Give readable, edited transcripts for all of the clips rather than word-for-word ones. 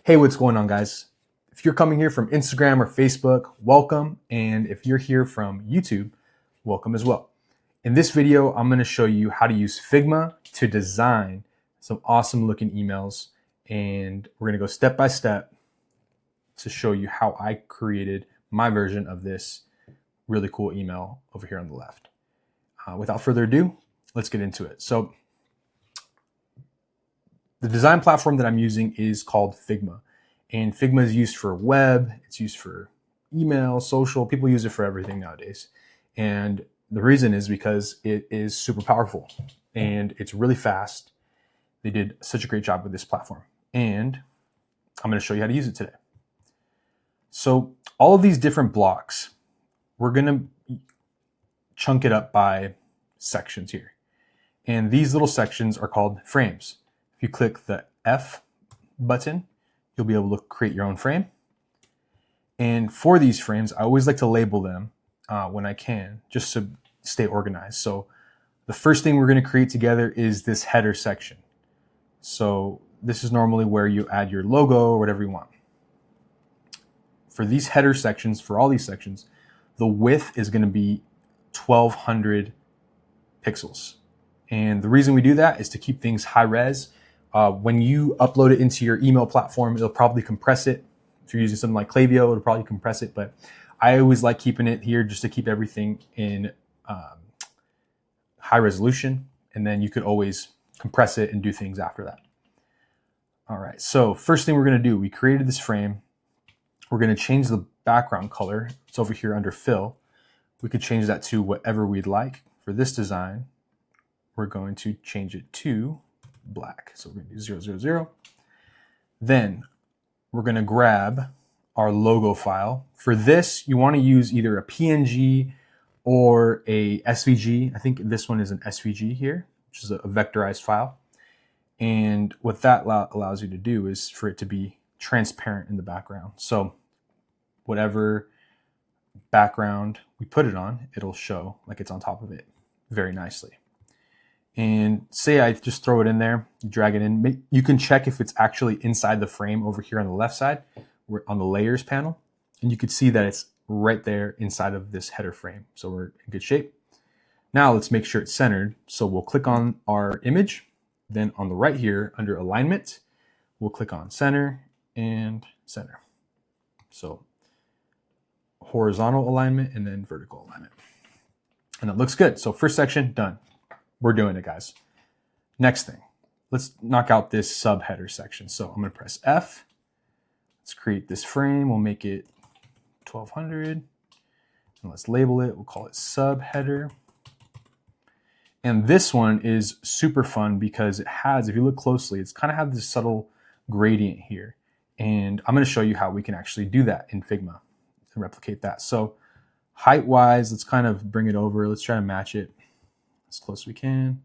Hey, what's going on, guys? If you're coming here from Instagram or Facebook, welcome. And if you're here from YouTube, welcome as well. In this video, I'm going to show you how to use Figma to design some awesome looking emails. And we're going to go step by step to show you how I created my version of this really cool email over here on the left. Without further ado, let's get into it. So the design platform that I'm using is called Figma. And Figma is used for web, it's used for email, social. People use it for everything nowadays. And the reason is because it is super powerful and it's really fast. They did such a great job with this platform. And I'm going to show you how to use it today. So all of these different blocks, we're going to chunk it up by sections here. And these little sections are called frames. If you click the F button, you'll be able to create your own frame. And for these frames, I always like to label them when I can, just to stay organized. So the first thing we're going to create together is this header section. So this is normally where you add your logo or whatever you want. For these header sections, for all these sections, the width is going to be 1200 pixels. And the reason we do that is to keep things high res. When you upload it into your email platform, it'll probably compress it. If you're using something like Klaviyo, it'll probably compress it. But I always like keeping it here just to keep everything in high resolution. And then you could always compress it and do things after that. All right, so first thing we're going to do, we created this frame. We're going to change the background color. It's over here under fill. We could change that to whatever we'd like. For this design, we're going to change it to black. So we're going to do 000. Then we're going to grab our logo file. For this, you want to use either a PNG or a SVG. I think this one is an SVG here, which is a vectorized file. And what that allows you to do is for it to be transparent in the background. So whatever background we put it on, it'll show like it's on top of it very nicely. And say I just throw it in there, drag it in. You can check if it's actually inside the frame over here on the left side, on the layers panel. And you can see that it's right there inside of this header frame. So we're in good shape. Now let's make sure it's centered. So we'll click on our image. Then on the right here under alignment, we'll click on center and center. So horizontal alignment and then vertical alignment. And it looks good. So first section done. We're doing it, guys. Next thing, let's knock out this subheader section. So I'm going to press F. Let's create this frame. We'll make it 1200. And let's label it. We'll call it subheader. And this one is super fun because it has, if you look closely, it's kind of have this subtle gradient here. And I'm going to show you how we can actually do that in Figma and replicate that. So height-wise, let's kind of bring it over. Let's try to match it as close as we can.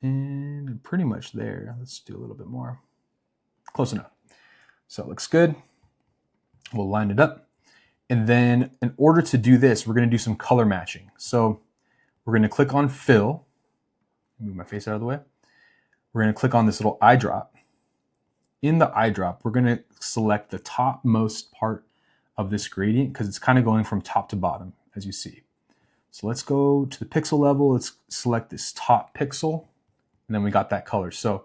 And pretty much there. Let's do a little bit more. Close enough. So it looks good. We'll line it up. And then in order to do this, we're going to do some color matching. So we're going to click on fill. Move my face out of the way. We're going to click on this little eyedrop. In the eyedrop, we're going to select the topmost part of this gradient because it's kind of going from top to bottom, as you see. So let's go to the pixel level. Let's select this top pixel. And then we got that color. So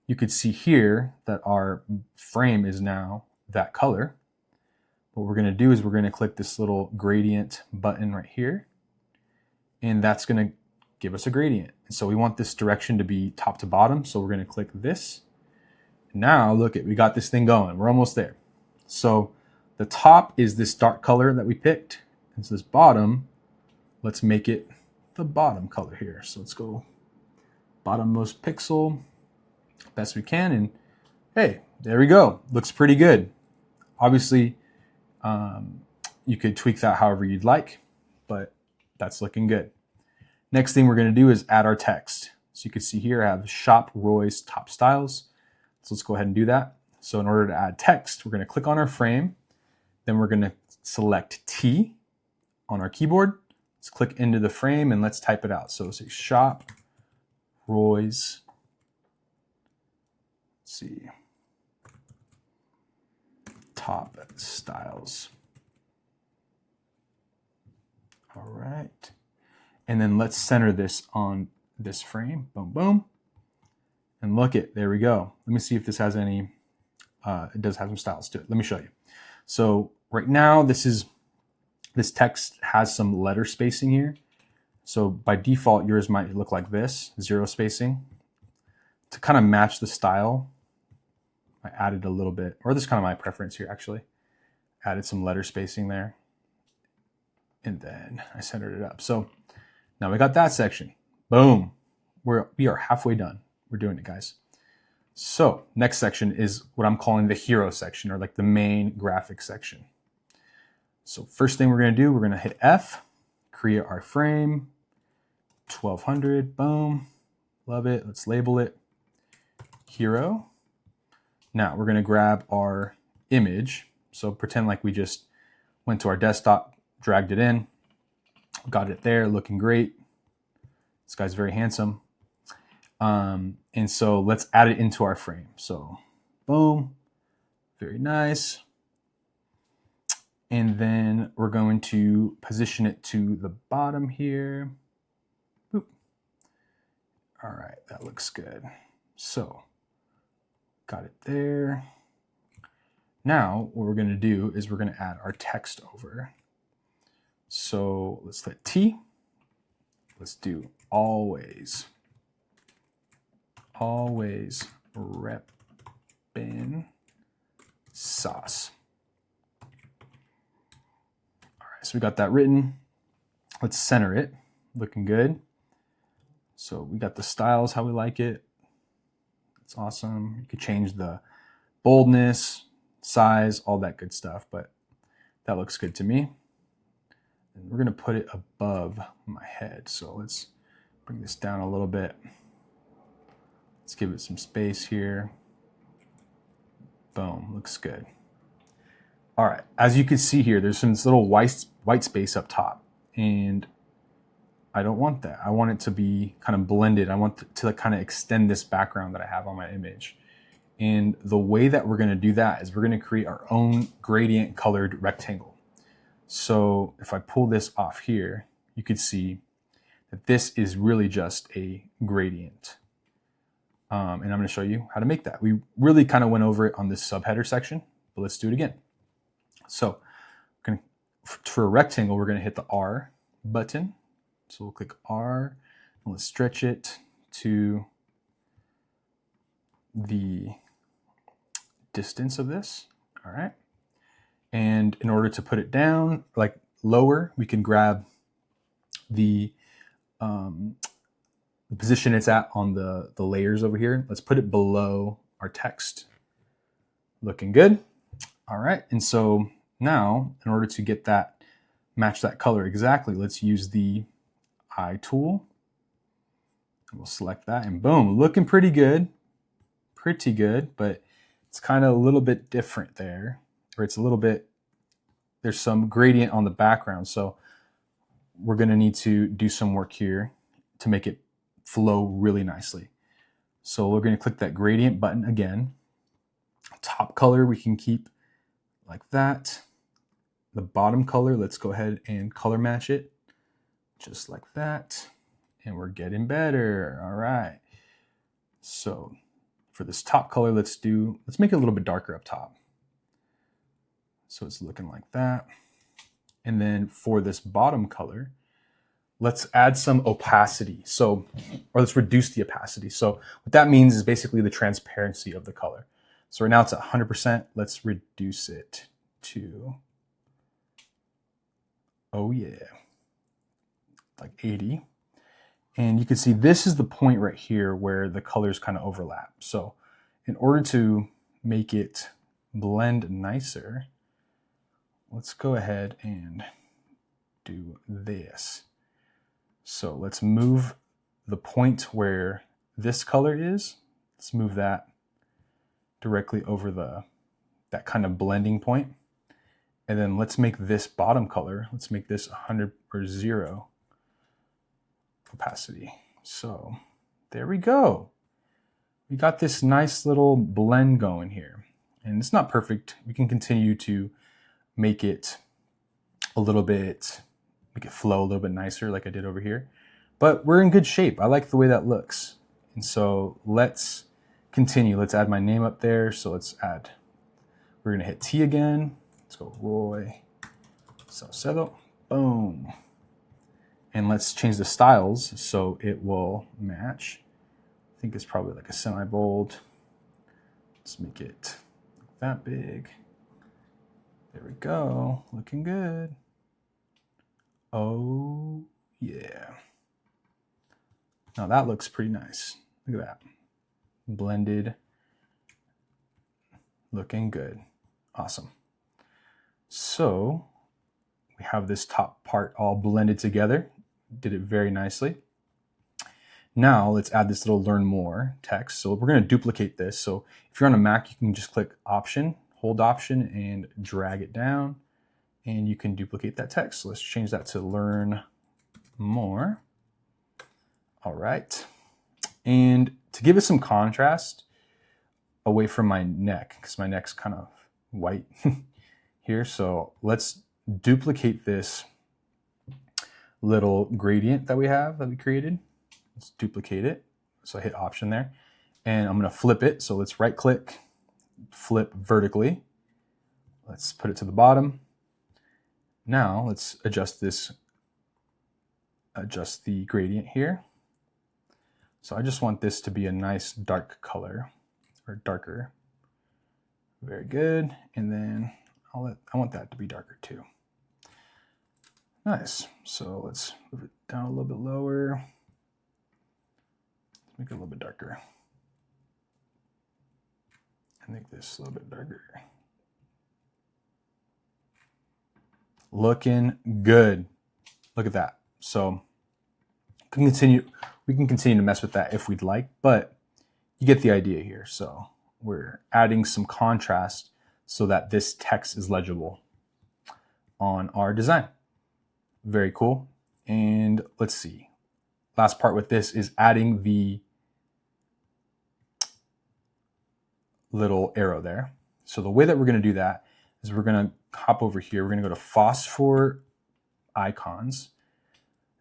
you could see here that our frame is now that color. What we're going to do is we're going to click this little gradient button right here. And that's going to give us a gradient. And so we want this direction to be top to bottom. So we're going to click this. Now look at, we got this thing going. We're almost there. So the top is this dark color that we picked. And so this bottom, let's make it the bottom color here. So let's go bottommost pixel best we can. And hey, there we go. Looks pretty good. Obviously, you could tweak that however you'd like, but that's looking good. Next thing we're going to do is add our text. So you can see here I have Shop Roy's Top Styles. So let's go ahead and do that. So in order to add text, we're going to click on our frame. Then we're going to select T on our keyboard. Let's click into the frame and let's type it out. So say Shop Roy's, let's see, top styles. All right. And then let's center this on this frame. Boom, boom. And look it, there we go. Let me see if this has any, it does have some styles to it. Let me show you. So right now, this text has some letter spacing here. So by default, yours might look like this, 0 spacing. To kind of match the style, I added a little bit, or this is kind of my preference here actually. Added some letter spacing there. And then I centered it up. So now we got that section. Boom. We are halfway done. We're doing it, guys. So next section is what I'm calling the hero section, or like the main graphic section. So first thing we're going to do, we're going to hit F, create our frame, 1200, boom. Love it. Let's label it hero. Now we're going to grab our image. So pretend like we just went to our desktop, dragged it in, got it there, looking great. This guy's very handsome. And so let's add it into our frame. So boom, very nice. And then we're going to position it to the bottom here. Boop. All right, that looks good. So got it there. Now what we're going to do is we're going to add our text over. So let's hit T. Let's do always reppin' sauce. All right, so we got that written. Let's center it, looking good. So we got the styles, how we like it. It's awesome. You could change the boldness, size, all that good stuff, but that looks good to me. And we're gonna put it above my head. So let's bring this down a little bit. Let's give it some space here. Boom, looks good. All right, as you can see here, there's some little white space up top, and I don't want that. I want it to be kind of blended. I want to kind of extend this background that I have on my image. And the way that we're gonna do that is we're gonna create our own gradient colored rectangle. So if I pull this off here, you could see that this is really just a gradient. And I'm going to show you how to make that. We really kind of went over it on this subheader section, but let's do it again. So for a rectangle, we're going to hit the R button. So we'll click R and let's stretch it to the distance of this. All right. And in order to put it down, like lower, we can grab the position it's at on the layers over here. Let's put it below our text. Looking good. All right. And so now in order to get that, match that color exactly, let's use the eye tool. We'll select that and boom, looking pretty good. Pretty good, but it's kind of a little bit different there, or it's a little bit, there's some gradient on the background. So we're going to need to do some work here to make it flow really nicely. So we're going to click that gradient button again. Top color we can keep like that. The bottom color, let's go ahead and color match it just like that. And we're getting better. All right. So for this top color, let's make it a little bit darker up top. So it's looking like that. And then for this bottom color, let's add some opacity. So, or let's reduce the opacity. So what that means is basically the transparency of the color. So right now it's at 100%. Let's reduce it to, oh yeah, like 80. And you can see this is the point right here where the colors kind of overlap. So in order to make it blend nicer, let's go ahead and do this. So let's move the point where this color is. Let's move that directly over that kind of blending point. And then let's make this bottom color, let's make this 100 or 0 opacity. So there we go. We got this nice little blend going here. And it's not perfect. We can continue to make it a little bit, make it flow a little bit nicer like I did over here. But we're in good shape. I like the way that looks. And so let's continue. Let's add my name up there. So let's add, we're going to hit T again. Let's go Roy Salcedo. Boom. And let's change the styles so it will match. I think it's probably like a semi-bold. Let's make it that big. There we go. Looking good. Oh, yeah. Now that looks pretty nice. Look at that. Blended. Looking good. Awesome. So we have this top part all blended together. Did it very nicely. Now let's add this little learn more text. So we're going to duplicate this. So if you're on a Mac, you can just click Option, hold Option, and drag it down. And you can duplicate that text. So let's change that to learn more. All right. And to give it some contrast away from my neck, because my neck's kind of white here. So let's duplicate this little gradient that we created. Let's duplicate it. So I hit Option there. And I'm going to flip it. So let's right click, flip vertically. Let's put it to the bottom. Now let's adjust the gradient here. So I just want this to be a nice dark color, or darker. Very good. And then I want that to be darker too. Nice. So let's move it down a little bit lower. Make it a little bit darker. And make this a little bit darker. Looking good. Look at that. So we can continue to mess with that if we'd like, but you get the idea here. So we're adding some contrast so that this text is legible on our design. Very cool. And let's see. Last part with this is adding the little arrow there. So the way that we're going to do that is we're going to hop over here. We're going to go to Phosphor Icons.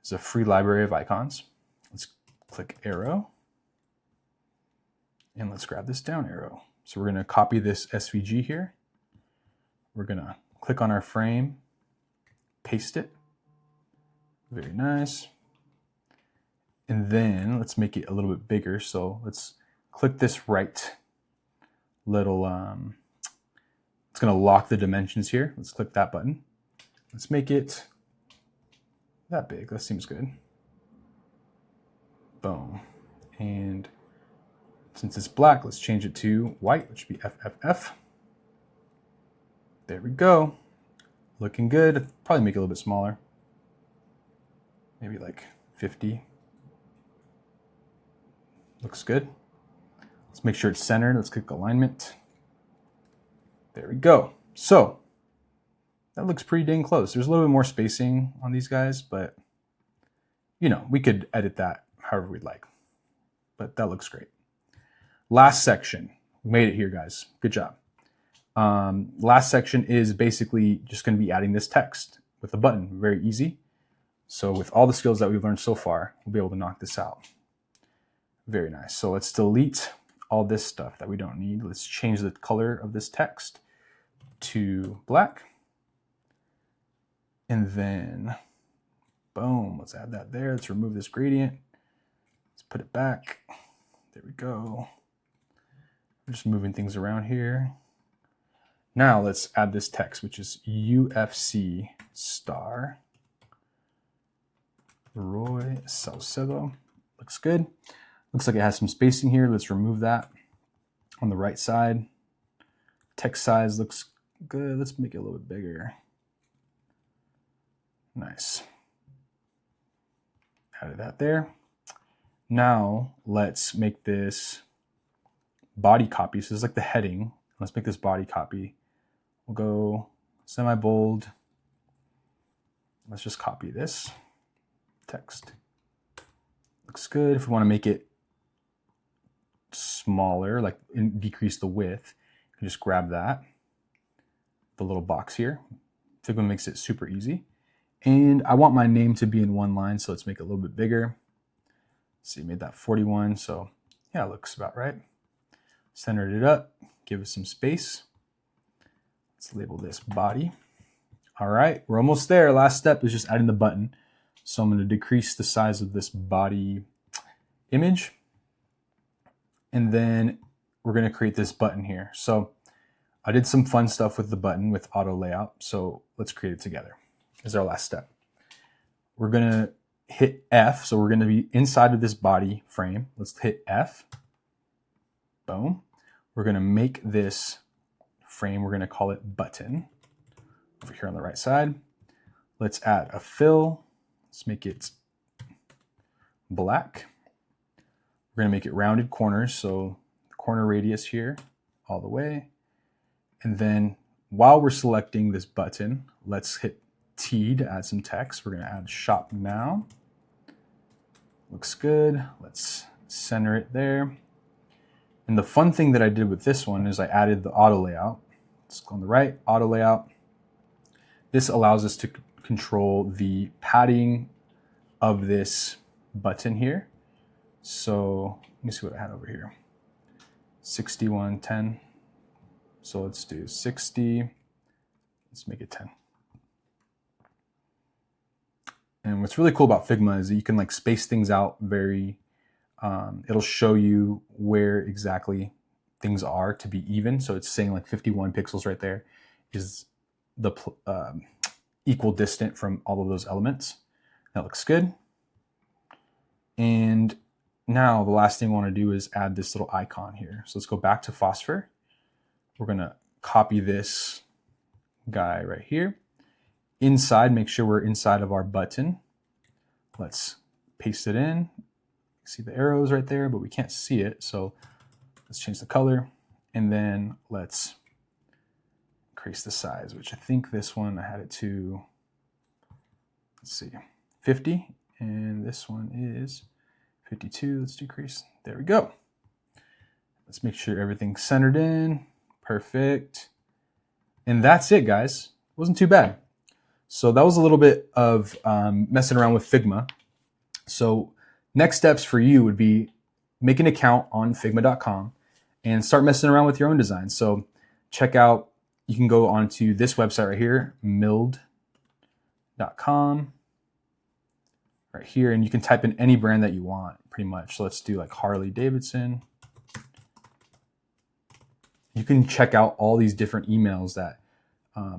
It's a free library of icons. Let's click arrow. And let's grab this down arrow. So we're going to copy this SVG here. We're going to click on our frame, paste it. Very nice. And then let's make it a little bit bigger. So let's click this right little, it's going to lock the dimensions here. Let's click that button. Let's make it that big. That seems good. Boom. And since it's black, let's change it to white, which would be FFF. There we go. Looking good. Probably make it a little bit smaller. Maybe like 50. Looks good. Let's make sure it's centered. Let's click alignment. There we go. So that looks pretty dang close. There's a little bit more spacing on these guys, but you know, we could edit that however we'd like. But that looks great. Last section. We made it here, guys. Good job. Last section is basically just going to be adding this text with a button. Very easy. So with all the skills that we've learned so far, we'll be able to knock this out. Very nice. So let's delete all this stuff that we don't need. Let's change the color of this text to black. And then, boom, let's add that there. Let's remove this gradient. Let's put it back. There we go. We're just moving things around here. Now let's add this text, which is UFC star Roy Salcedo. Looks good. Looks like it has some spacing here. Let's remove that on the right side. Text size looks good. Let's make it a little bit bigger. Nice. Added that there. Now let's make this body copy. So this is like the heading. Let's make this body copy. We'll go semi-bold. Let's just copy this text. Looks good. If we want to make it smaller, like decrease the width, just grab that, the little box here. Figma makes it super easy. And I want my name to be in one line, so let's make it a little bit bigger. Let's see, made that 41, so yeah, it looks about right. Centered it up, give it some space. Let's label this body. All right, we're almost there. Last step is just adding the button. So I'm going to decrease the size of this body image. And then we're going to create this button here. So I did some fun stuff with the button with auto layout. So let's create it together. This is our last step. We're going to hit F. So we're going to be inside of this body frame. Let's hit F. Boom. We're going to make this frame. We're going to call it button over here on the right side. Let's add a fill. Let's make it black. We're going to make it rounded corners. So the corner radius here all the way. And then while we're selecting this button, let's hit T to add some text. We're going to add shop now. Looks good. Let's center it there. And the fun thing that I did with this one is I added the auto layout. Let's go on the right, auto layout. This allows us to control the padding of this button here. So let me see what I had over here. 6110. So let's do 60. Let's make it 10. And what's really cool about Figma is that you can like space things out very, it'll show you where exactly things are to be even. So it's saying like 51 pixels right there is the equal distant from all of those elements. That looks good. And now the last thing I want to do is add this little icon here. So let's go back to Phosphor. We're going to copy this guy right here. Inside, make sure we're inside of our button. Let's paste it in. See the arrows right there, but we can't see it. So let's change the color. And then let's increase the size, which I think this one I had it to, let's see, 50. And this one is 52. Let's decrease. There we go. Let's make sure everything's centered in. Perfect. And that's it, guys. It wasn't too bad. So that was a little bit of messing around with Figma. So next steps for you would be make an account on Figma.com and start messing around with your own design. So check out, you can go onto this website right here, mild.com, right here, and you can type in any brand that you want pretty much. So let's do like Harley Davidson. You can check out all these different emails that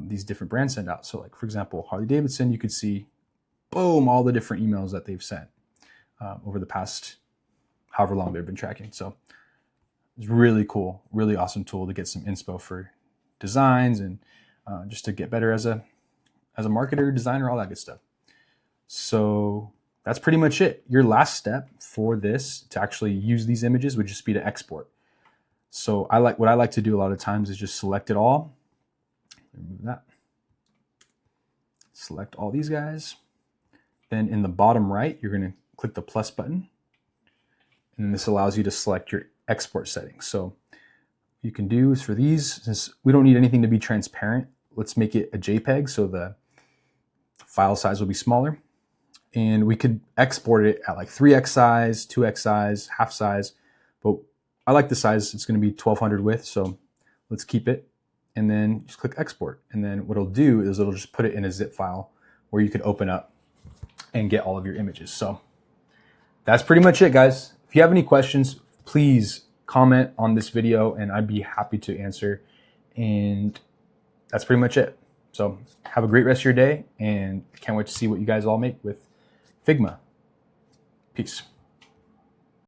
these different brands send out. So like, for example, Harley Davidson, you could see, boom, all the different emails that they've sent over the past however long they've been tracking. So it's really cool, really awesome tool to get some inspo for designs and just to get better as a marketer, designer, all that good stuff. So that's pretty much it. Your last step for this to actually use these images would just be to export. So what I like to do a lot of times is just select it all. Remove that. Select all these guys. Then in the bottom right, you're going to click the plus button. And this allows you to select your export settings. So what you can do is for these, since we don't need anything to be transparent, let's make it a JPEG so the file size will be smaller. And we could export it at like 3x size, 2x size, half size. But I like the size, it's going to be 1200 width. So let's keep it. And then just click export. And then what it'll do is it'll just put it in a zip file where you can open up and get all of your images. So that's pretty much it, guys. If you have any questions, please comment on this video and I'd be happy to answer. And that's pretty much it. So have a great rest of your day and can't wait to see what you guys all make with Figma. Peace.